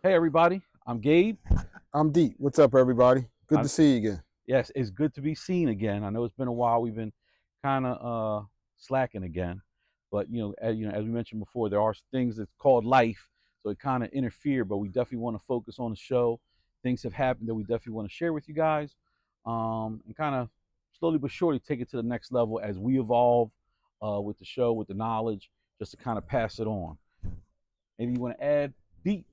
Hey everybody, I'm Gabe. I'm Deit. What's up, everybody? Good to see you again. Yes, it's good to be seen again. I know it's been a while. We've been kind of slacking again, but as we mentioned before, there are things that's called life, so it kind of interfere. But we definitely want to focus on the show. Things have happened that we definitely want to share with you guys, and kind of slowly but surely take it to the next level as we evolve with the show, with the knowledge, just to kind of pass it on. Maybe you want to add, Deep?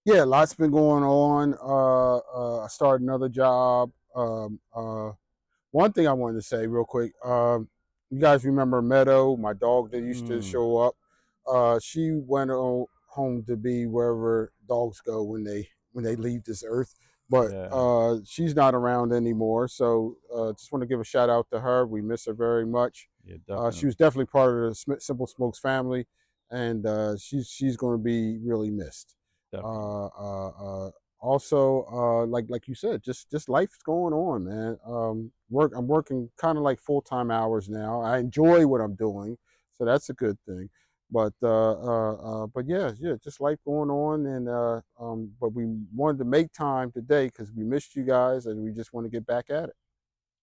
Yeah, lots been going on. I started another job. One thing I wanted to say real quick. You guys remember Meadow, my dog that used to Mm, show up? She went home to be wherever dogs go when they leave this earth. But yeah, she's not around anymore. So just want to give a shout out to her. We miss her very much. yeah, She definitely, was definitely part of the SimpleSmokes family, and she's going to be really missed. definitely. Uh, uh, uh, Also, like you said, just life's going on, man. I'm working kind of like full-time hours now. I enjoy what I'm doing, so that's a good thing. But yeah, just life going on, and but we wanted to make time today because we missed you guys, and we just want to get back at it.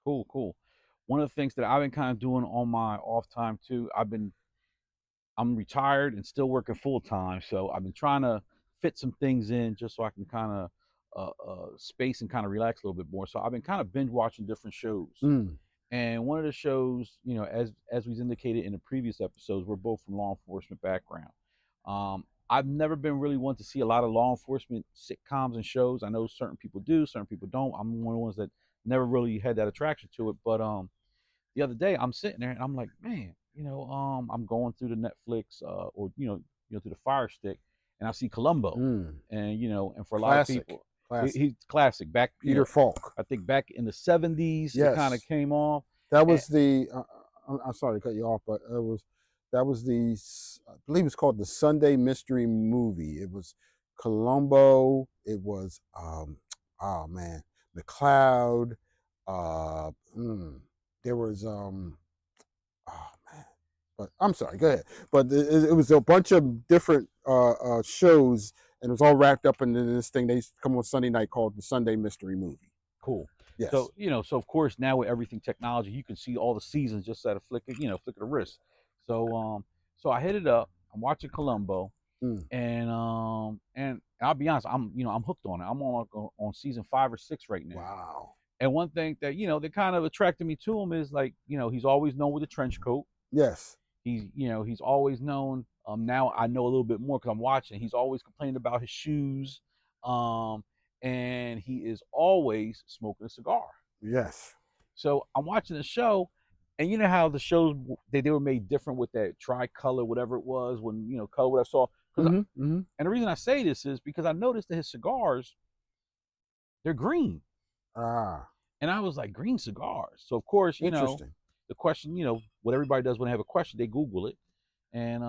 Cool, cool. One of the things that I've been kind of doing on my off time too, I'm retired and still working full time, so I've been trying to fit some things in just so I can kind of space and kind of relax a little bit more. So I've been kind of binge watching different shows. Mm, And one of the shows, as we've indicated in the previous episodes, we're both from law enforcement background. I've never been really one to see a lot of law enforcement sitcoms and shows. I know certain people do, certain people don't. I'm one of the ones that never really had that attraction to it. But the other day I'm sitting there and I'm like, man, I'm going through the Netflix or through the Fire Stick, and I see Columbo, mm. and and for a lot of Classic, people, classic. he's classic. Back, Peter Falk. I think back in the '70s, it kind of Yes, came off. that And, was the. I'm sorry to cut you off, but that was the. I believe it's called the Sunday Mystery Movie. It was Columbo. It was oh man, McCloud. Uh, mm, there was oh man, but I'm sorry. Go ahead. But it was a bunch of different shows, and it was all wrapped up into this thing. They used to come on Sunday night called the Sunday Mystery Movie. cool. So Yes. so of course now with everything technology, you can see all the seasons just at a flick of the wrist. So so I hit it up. I'm watching Columbo, Mm. and I'll be honest, I'm hooked on it. I'm on on season 5 or 6 right now. Wow. And one thing that that kind of attracted me to him is, like, he's always known with a trench coat. Yes. He's always known. Now I know a little bit more because I'm watching. He's always complaining about his shoes, um, and he is always smoking a cigar. Yes. So I'm watching the show, and you know how the shows they were made different with that tricolor, whatever it was, when color what I saw. Because Mm-hmm. Mm-hmm. and the reason I say this is because I noticed that his cigars, they're green. Ah, And I was like, green cigars. So of course, interesting. the question, what everybody does when they have a question, they Google it. And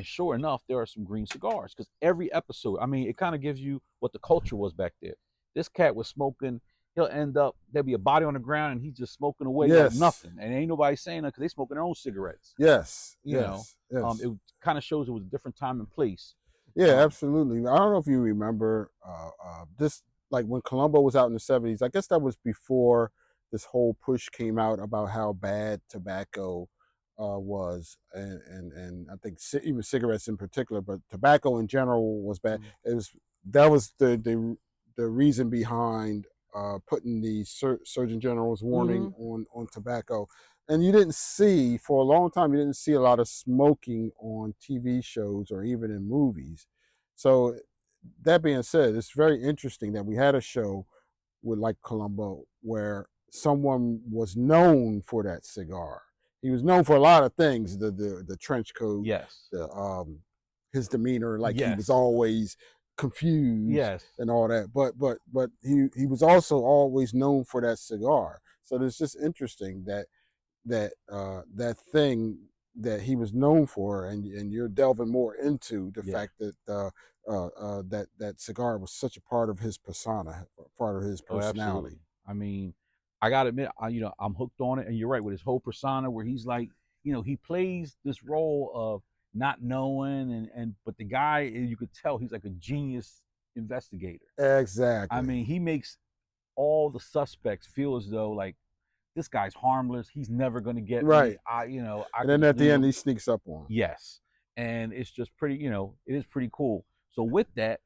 sure enough, there are some green cigars. Because every episode, I mean, it kind of gives you what the culture was back there. This cat was smoking, he'll end up, there'll be a body on the ground and he's just smoking away like Yes. nothing. And ain't nobody saying that because they smoking their own cigarettes. Yes. You know. Yes. Yes. It kind of shows it was a different time and place. Yeah, Um, absolutely. I don't know if you remember this, like when Columbo was out in the '70s. I guess that was before this whole push came out about how bad tobacco was, and I think even cigarettes in particular, but tobacco in general was bad. mm, It was that was the reason behind putting the Surgeon General's warning mhm. on tobacco. And you didn't see for a long time. You didn't see a lot of smoking on TV shows or even in movies. So that being said, it's very interesting that we had a show with like Columbo where someone was known for that cigar. He was known for a lot of things, the trench coat, Yes. the his demeanor, like he was Yes. always confused Yes. and all that. But he was also always known for that cigar. So it's just interesting that thing that he was known for, and you're delving more into the Yeah. fact that that cigar was such a part of his persona, part of his Oh, absolutely. personality. I mean, I gotta admit, I'm hooked on it, and you're right with his whole persona, where he's like, he plays this role of not knowing, and but the guy, you could tell he's like a genius investigator. Exactly. I mean, he makes all the suspects feel as though like this guy's harmless. He's never going to get me. Right. I And can then just at the leave end, him. he sneaks up on him. Yes, and it's just pretty. It is pretty cool. So with that,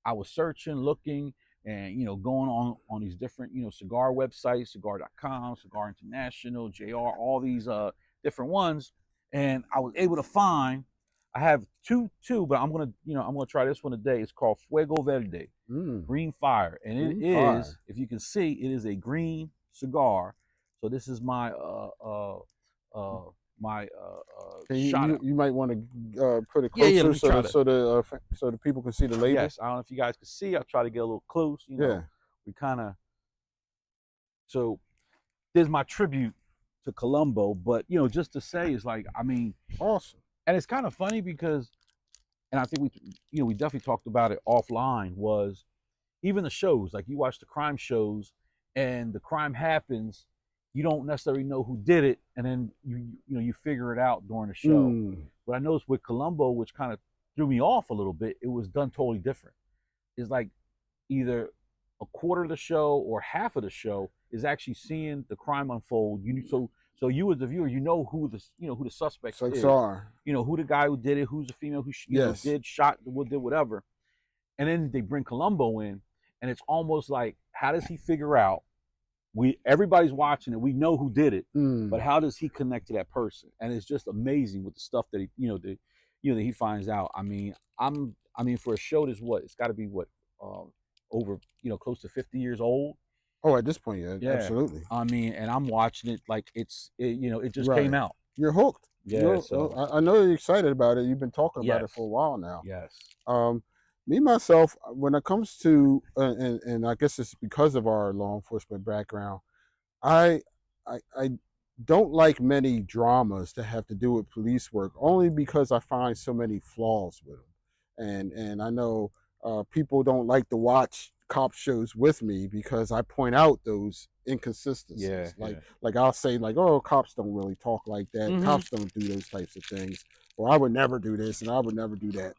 I was searching, looking, and going on these different cigar websites, cigar.com, Cigar International, JR, all these different ones, and I was able to find. I have two, but I'm gonna try this one today. It's called Fuego Verde, green fire, and it Green is, fire. if you can see, it is a green cigar. So this is my my shot out. You might want to put it Yeah, let closer me try to. so the people can see the label. Yes, I don't know if you guys can see. I'll try to get a little close. Yeah. We kind of. So there's my tribute to Columbo, but just to say is like, I mean, Awesome. and it's kind of funny because, and I think we definitely talked about it offline. Was even the shows, like you watch the crime shows, and the crime happens, you don't necessarily know who did it, and then you figure it out during the show. But I noticed with Columbo, which kind of threw me off a little bit, it was done totally different. It's like either a quarter of the show or half of the show is actually seeing the crime unfold. So you as the viewer, who the suspect is. Who the guy who did it, who's the female who did shot, did whatever. And then they bring Columbo in, and it's almost like, how does he figure out? Everybody's watching it. We know who did it, but how does he connect to that person? And it's just amazing with the stuff that that he finds out. I mean, for a show that's it's got to be over close to 50 years old. Oh, at this point, yeah. Absolutely. I mean, and I'm watching it like it just came out. You're hooked. Yeah. I know you're excited about it. You've been talking about it for a while now. Yes. Me myself, when it comes to and I guess it's because of our law enforcement background, I don't like many dramas that have to do with police work, only because I find so many flaws with them, and I know people don't like to watch cop shows with me because I point out those inconsistencies. Like I'll say like, oh, cops don't really talk like that. Cops don't do those types of things, or I would never do this and I would never do that.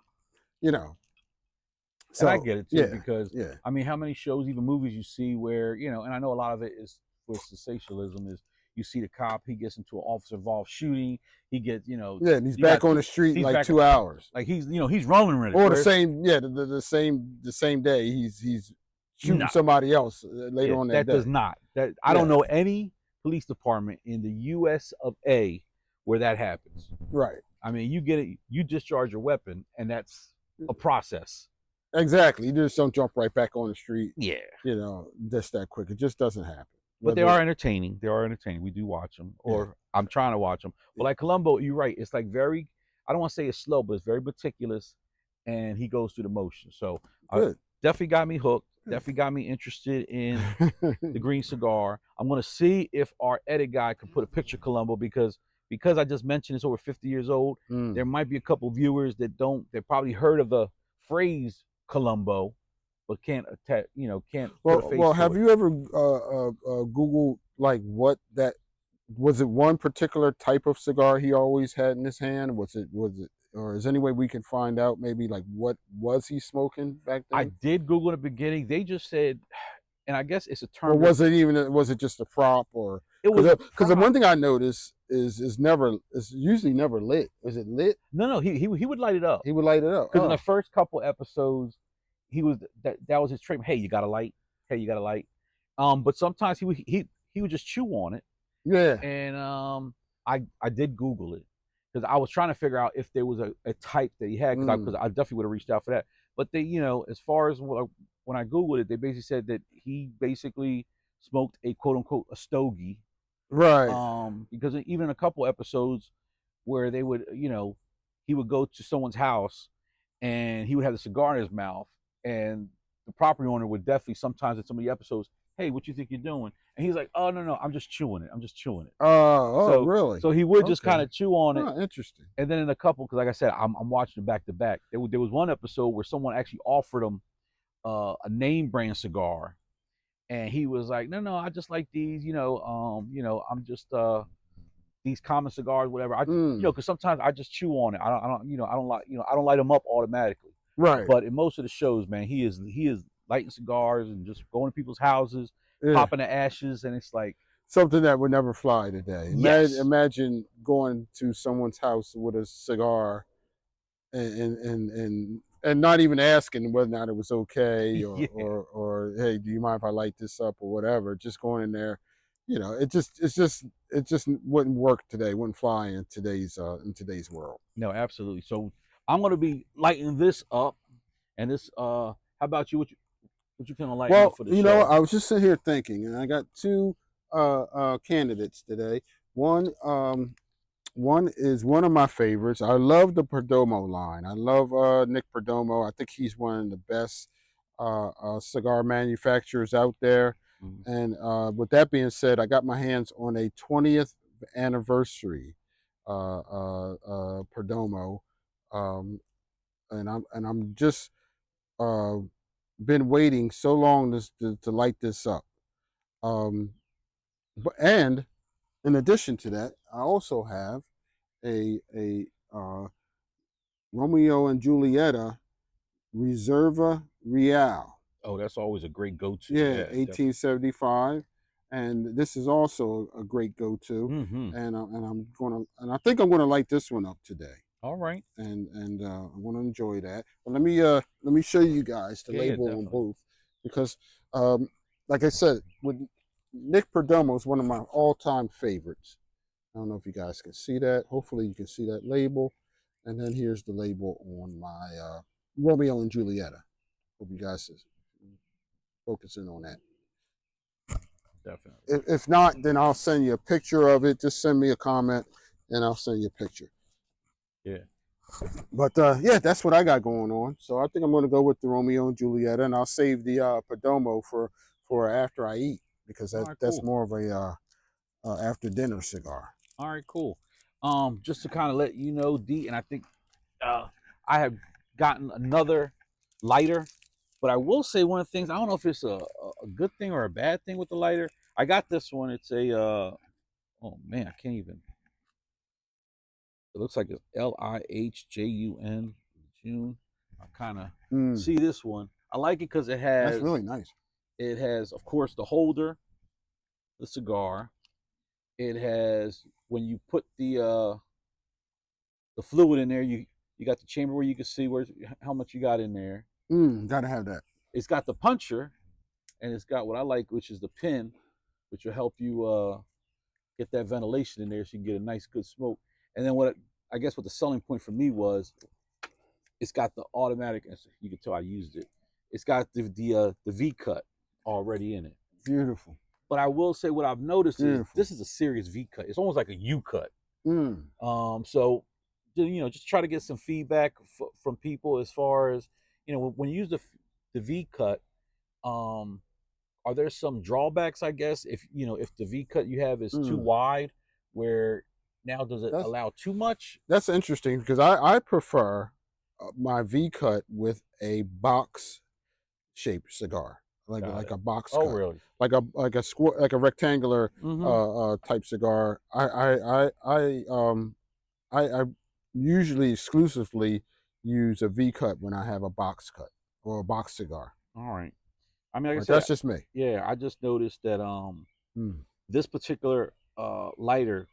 So, and I get it too, because I mean, how many shows, even movies, you see where and I know a lot of it is for sensationalism. Is you see the cop, he gets into an officer-involved shooting, he gets and he's back on the street in like 2 hours, like he's he's rolling with it, or the same day he's shooting somebody else later on that day. Does not I don't know any police department in the U.S. of A where that happens. Right. I mean, you get it, you discharge your weapon, and that's a process. Exactly. You just don't jump right back on the street. Yeah. Just that quick. It just doesn't happen. But they are entertaining. We do watch them, or I'm trying to watch them. But like Columbo, you're right. It's like very, I don't want to say it's slow, but it's very meticulous, and he goes through the motions. So definitely got me hooked. Definitely got me interested in the green cigar. I'm going to see if our edit guy can put a picture of Columbo, because I just mentioned it's over 50 years old. There might be a couple viewers that they probably heard of the phrase Columbo, but can't attach, can't. Well, have you ever Googled like what that was? It one particular type of cigar he always had in his hand? Was it, or is there any way we can find out maybe like what was he smoking back then? I did Google in the beginning. They just said, and I guess it's a term. Or was it just a prop? Or it was, because the one thing I noticed is usually never lit. Is it lit? No. He would light it up. He would light it up because in the first couple episodes, he was that was his trait. Hey, you got a light. Hey, you got a light. But sometimes he would just chew on it. Yeah. And I did Google it, because I was trying to figure out if there was a type that he had, because I definitely would have reached out for that. But they, as far as when I Googled it, they basically said that he basically smoked a quote unquote a stogie. Right. Because even a couple episodes where they would, he would go to someone's house and he would have the cigar in his mouth, and the property owner would definitely sometimes in some of the episodes, hey, what you think you're doing? And he's like, oh, no, I'm just chewing it. So, really? So he would just kind of chew on it. Interesting. And then in a couple, because like I said, I'm watching it back to back. There was one episode where someone actually offered him a name brand cigar, and he was like, no, I just like these, I'm just these common cigars, whatever. I because sometimes I just chew on it. I don't light them up automatically. Right. But in most of the shows, man, he is lighting cigars and just going to people's houses, Yeah. popping the ashes, and it's like, Something that would never fly today. yes, Imagine going to someone's house with a cigar and not even asking whether or not it was okay, yeah. or hey, do you mind if I light this up or whatever? Just going in there, it just wouldn't work today, wouldn't fly in today's world. No, absolutely. So I'm gonna be lighting this up, and this. How about you? What you kind of lighting up Well, for the show? I was just sitting here thinking, and I got two candidates today. One one is one of my favorites. I love the Perdomo line. I love Nick Perdomo. I think he's one of the best cigar manufacturers out there. Mm. And with that being said, I got my hands on a 20th anniversary Perdomo, um, and I'm just uh, been waiting so long to light this up. Um, and in addition to that, I also have a Romeo and Julieta Reserva Real. Oh, that's always a great go-to. Yeah, Yeah, definitely. 1875, and this is also a great go-to. Mm-hmm. And I think I'm gonna light this one up today, All right. and I'm gonna enjoy that. But let me show you guys the Yeah, yeah, label on definitely. both, because um, like I said, with Nick Perdomo is one of my all-time favorites. I don't know if you guys can see that. Hopefully, you can see that label. And then here's the label on my Romeo and Julieta. Hope you guys is focusing on that. Definitely. If not, then I'll send you a picture of it. Just send me a comment, and I'll send you a picture. Yeah. But yeah, that's what I got going on. So I think I'm going to go with the Romeo and Julieta, and I'll save the Perdomo for after I eat, because All right. that's Cool. more of a after dinner cigar. All right. Cool. Just to kind of let you know, D, and I think uh, I have gotten another lighter, but I will say one of the things. I don't know if it's a good thing or a bad thing with the lighter. I got this one. It's a oh man, I can't even. It looks like it's Lihjun. June. I kind of Mm, see this one. I like it because that's really nice. it has, of course, the holder, the cigar. It has when you put the fluid in there, you got the chamber where you can see where how much you got in there. Gotta have that. It's got the puncher, and it's got what I like, which is the pin, which will help you get that ventilation in there, so you can get a nice good smoke. And then I guess what the selling point for me was, it's got the automatic. You can tell I used it. It's got the V cut already in it. Beautiful. But I will say what I've noticed is Beautiful. this is a serious V cut. It's almost like a U cut. Mm. So just try to get some feedback from people as far as when you use the V cut. Um, are there some drawbacks? I guess if the V cut you have is too Mm. wide, where now does it That's allow too much? that's interesting, because I prefer my V cut with a box shaped cigar, Got like it. a box Oh, cut, really? like a rectangular Mm-hmm. type cigar. I usually exclusively use a V cut when I have a box cut or a box cigar. All right. I mean, like I But said, that's just me. yeah, I just noticed that Mm. this particular lighter,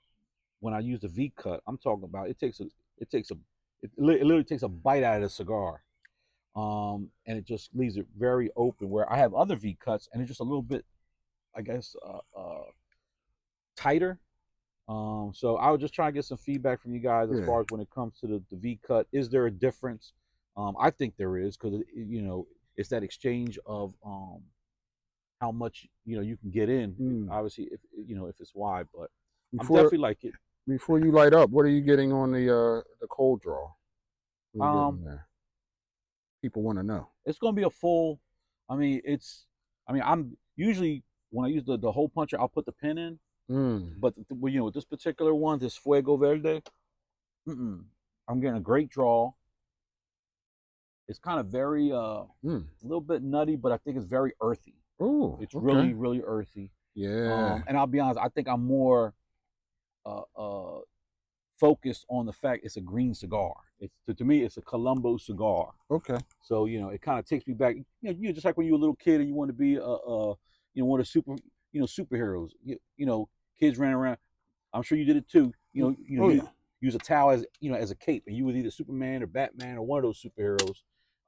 when I use the V cut, I'm talking about it takes a it literally takes a bite out of the cigar. And it just leaves it very open. Where I have other V cuts, and it's just a little bit, I guess, tighter. So I was just trying to get some feedback from you guys as Yeah. far as when it comes to the V cut. Is there a difference? I think there is, because it's that exchange of how much you can get in. Mm. Obviously, if it's wide, but I'm Before definitely like it. before you light up, what are you getting on the cold draw? What are you Um, getting there? People want to know. it's gonna be a full. I mean, I'm usually when I use the hole puncher, I'll put the pin in. Mm. But with this particular one, this Fuego Verde, I'm getting a great draw. It's kind of very a Mm. little bit nutty, but I think it's very earthy. Oh, It's okay. really really earthy. Yeah. And I'll be honest, I think I'm more uh, uh, focused on the fact it's a green cigar. It's to me, it's a Columbo cigar. Okay. So it kind of takes me back. Just like when you were a little kid and you want to be one of superheroes. Kids ran around. I'm sure you did it too. Oh yeah. Use a towel as a cape, and you was either Superman or Batman or one of those superheroes.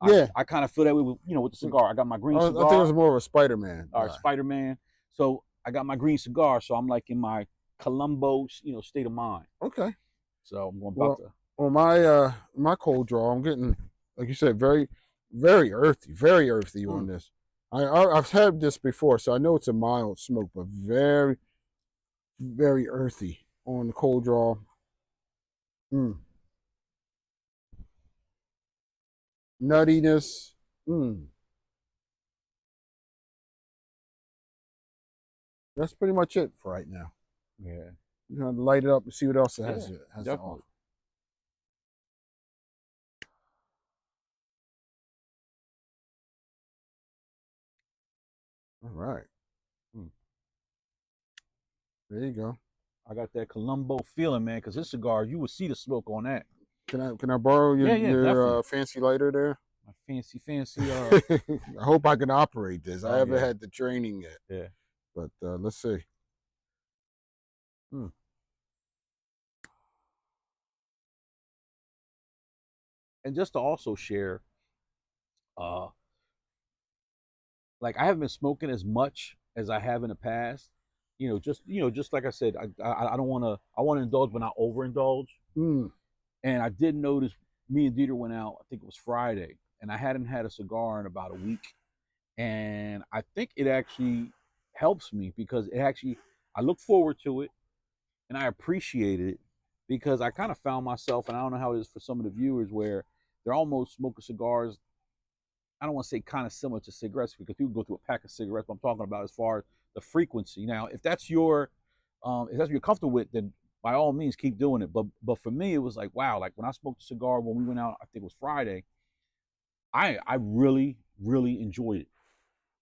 Yeah. I kind of feel that way with the cigar. I got my green I cigar. think it was more of a Spider-Man. Or Spider-Man. So I got my green cigar. So I'm like in my Columbo, state of mind. Okay. So I'm about to. Well, my cold draw, I'm getting, like you said, very earthy on this. I've had this before, so I know it's a mild smoke, but very, very earthy on the cold draw. Nuttiness. That's pretty much it for right now. Yeah. You know, light it up and see what else it has to Definitely. offer. All right. There you go. I got that Columbo feeling, man, because this cigar, you will see the smoke on that. Can I borrow your fancy lighter there? My fancy. I hope I can operate this. I haven't had the training yet. Yeah. But let's see. And just to also share, like I haven't been smoking as much as I have in the past. Just like I said, I don't want to. I want to indulge, but not overindulge. And I did notice me and Dieter went out. I think it was Friday, and I hadn't had a cigar in about a week. And I think it actually helps me because I look forward to it, and I appreciate it because I kind of found myself, and I don't know how it is for some of the viewers, where they're almost smoking cigars. I don't want to say kind of similar to cigarettes because people go through a pack of cigarettes, but I'm talking about as far as the frequency. Now, if that's your, if that's what you're comfortable with, then by all means keep doing it. But for me, it was like wow, like when I smoked a cigar when we went out, I think it was Friday. I really enjoyed it.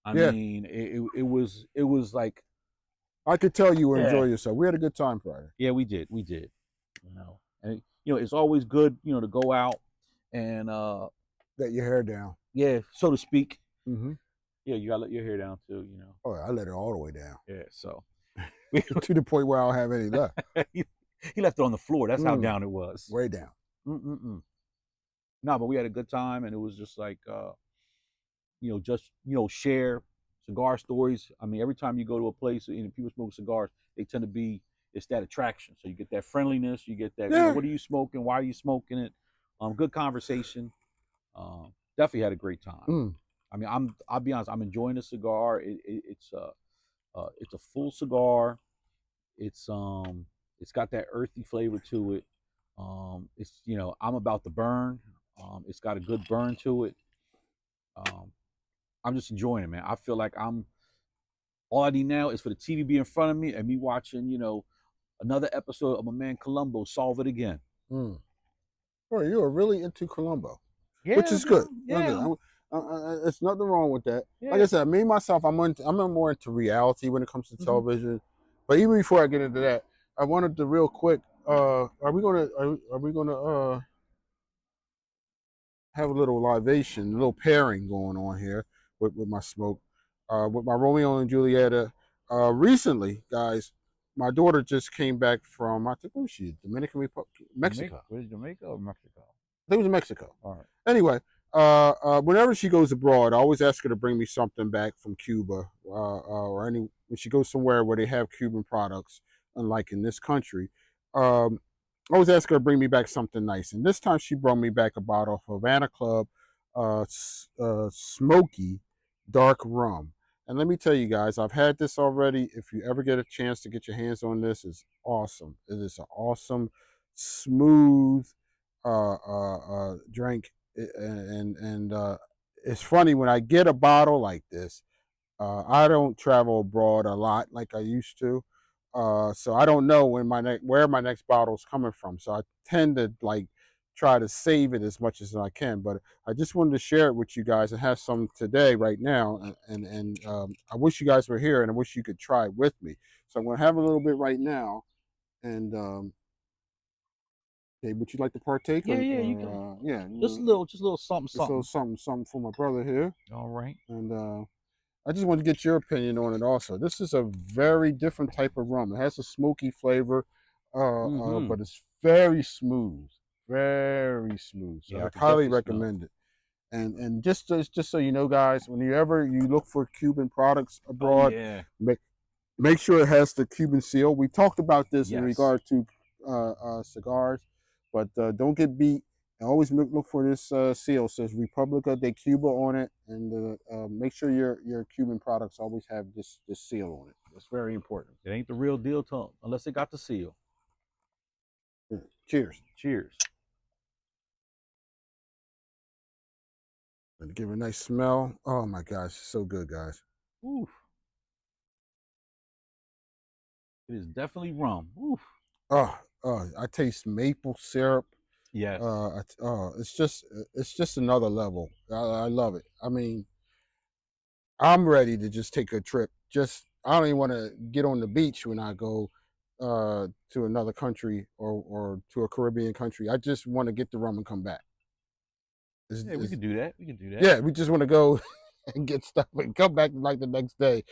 I mean, it was like I could tell you enjoy yourself. We had a good time Friday. Yeah, we did. And it's always good, to go out and let your hair down. Yeah, so to speak. Mm-hmm. Yeah, you gotta let your hair down too, Oh, I let it all the way down. Yeah, so to the point where I don't have any left. He left it on the floor. That's how down it was. Way down. No, but we had a good time, and it was just like, share cigar stories. I mean, every time you go to a place and people smoke cigars, they tend to be it's that attraction. So you get that friendliness, you get that. What are you smoking? Why are you smoking it? Good conversation. Definitely had a great time. I mean, I'll be honest. I'm enjoying the cigar. It's a full cigar. It's got that earthy flavor to it. It's I'm about the burn. It's got a good burn to it. I'm just enjoying it, man. I feel like all I need now is for the TV to be in front of me and me watching, another episode of my man Columbo solve it again. Boy, you are really into Columbo, which is good. Yeah, it's nothing wrong with that. Yeah. Like I said, me myself, I'm more into reality when it comes to television. But even before I get into that, I wanted to real quick. Are we gonna have a little libation, a little pairing going on here with my smoke, with my Romeo and Julieta. Recently, guys, my daughter just came back from, I think, where was she? Dominican Republic, Mexico. Where's Jamaica or Mexico? I think it was Mexico. All right. Anyway, whenever she goes abroad, I always ask her to bring me something back from Cuba, or when she goes somewhere where they have Cuban products, unlike in this country. I always ask her to bring me back something nice. And this time she brought me back a bottle of Havana Club smoky dark rum. And let me tell you guys, I've had this already. If you ever get a chance to get your hands on this, it's awesome. It is an awesome, smooth drink. And it's funny when I get a bottle like this, I don't travel abroad a lot like I used to. So I don't know where my next bottle is coming from. So I tend to try to save it as much as I can. But I just wanted to share it with you guys and have some today right now. And I wish you guys were here and I wish you could try it with me. So I'm going to have a little bit right now. And Okay, would you like to partake? Yeah, yeah, you can. Yeah, Just a little something, just a little something. something for my brother here. All right. And I just want to get your opinion on it also. This is a very different type of rum. It has a smoky flavor, Mm-hmm. but it's very smooth. Very smooth. So Yeah, I I could highly definitely smell it. recommend it. And just so you know, guys, whenever you look for Cuban products Oh abroad, yeah. make sure it has the Cuban seal. We talked about this in Yes. regard to cigars, but don't get beat. And always look for this seal. It says Republica de Cuba on it, and make sure your Cuban products always have this seal on it. It's very important. It ain't the real deal unless it got the seal. Yeah. Cheers. Cheers. And give it a nice smell. Oh my gosh, so good, guys. Oof. It is definitely rum. Oof. I taste maple syrup. Yes. It's just another level. I love it. I mean, I'm ready to just take a trip. Just I don't even want to get on the beach when I go to another country or to a Caribbean country. I just want to get the rum and come back. Yeah, we could do that. We could do that. Yeah, we just want to go and get stuff and come back like the next day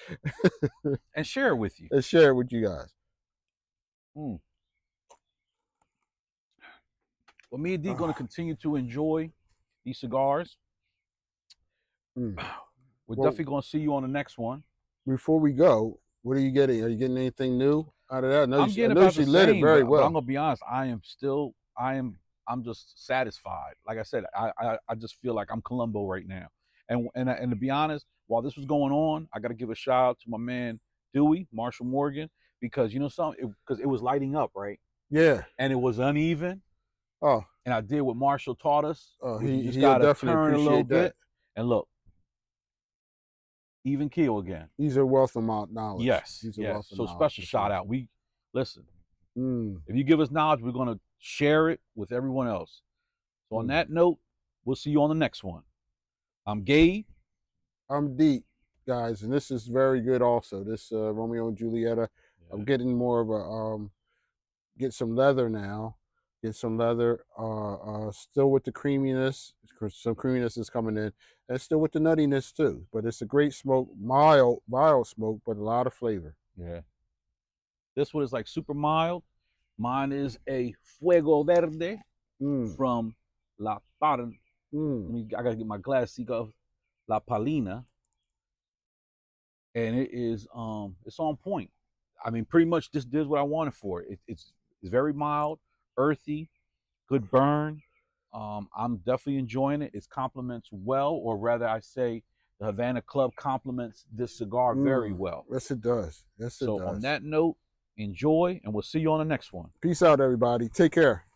And share it with you. and share it with you guys. Mm. Well, me and D going to continue to enjoy these cigars. Mm. We're Well, definitely going to see you on the next one. before we go, what are you getting? Are you getting anything new out of that? I'm I getting know about the she lit it same, very but I'm well. gonna be honest. I'm just satisfied. Like I said, I just feel like I'm Columbo right now. And to be honest, while this was going on, I got to give a shout out to my man Dewey Marshall Morgan because you know something, because it was lighting up right, Yeah. and it was uneven. Oh, And I did what Marshall taught us, which you just he'll gotta definitely turn a little appreciate that. bit and look, even keel again. He's a wealth of knowledge. Yes, He's a yes. wealth of So knowledge special for shout sure. out. We listen. Mm, If you give us knowledge, we're gonna share it with everyone else. So on mm. that note, we'll see you on the next one. I'm Gabe. I'm deep, guys, and this is very good. Also, this Romeo and Julieta. I'm getting more of a get some leather now. Get some leather. Still with the creaminess. Some creaminess is coming in, and still with the nuttiness too. But it's a great smoke, mild smoke, but a lot of flavor. Yeah. This one is like super mild. Mine is a Fuego Verde Mm, from La Par. mm. I gotta get my glass of La Palina, and it's on point. I mean, pretty much this did what I wanted for it. It's very mild, earthy, good burn. I'm definitely enjoying it. It complements well, or rather, I say, the Havana Club complements this cigar very well. Yes, it does. Yes, it So, on does. that note, enjoy, and we'll see you on the next one. Peace out, everybody. Take care.